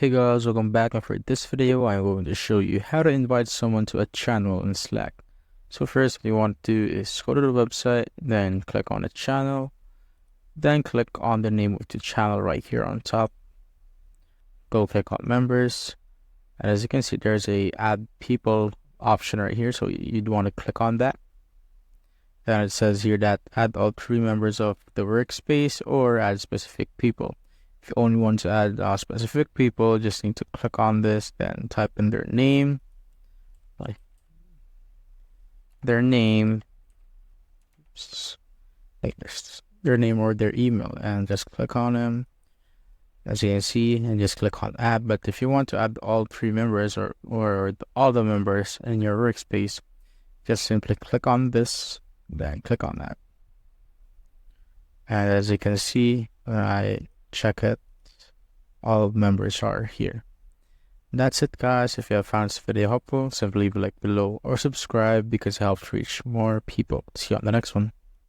Hey guys, welcome back, and for this video I'm going to show you how to invite someone to a channel in Slack. So first what you want to do is go to the website, then click on the channel, then click on the name of the channel right here on top. Go click on members, and as you can see there's a add people option right here, so you'd want to click on that. Then it says here that add all 3 members of the workspace or add specific people. If you only want to add specific people, just need to click on this, then type in their name, like their name, like their name or their email, and just click on them, as you can see, and just click on add. But if you want to add all 3 members or all the members in your workspace, just simply click on this, then click on that. And as you can see, when I check it, all members are here. That's it guys. If you have found this video helpful, simply leave a like below or subscribe because it helps reach more people. See you on the next one.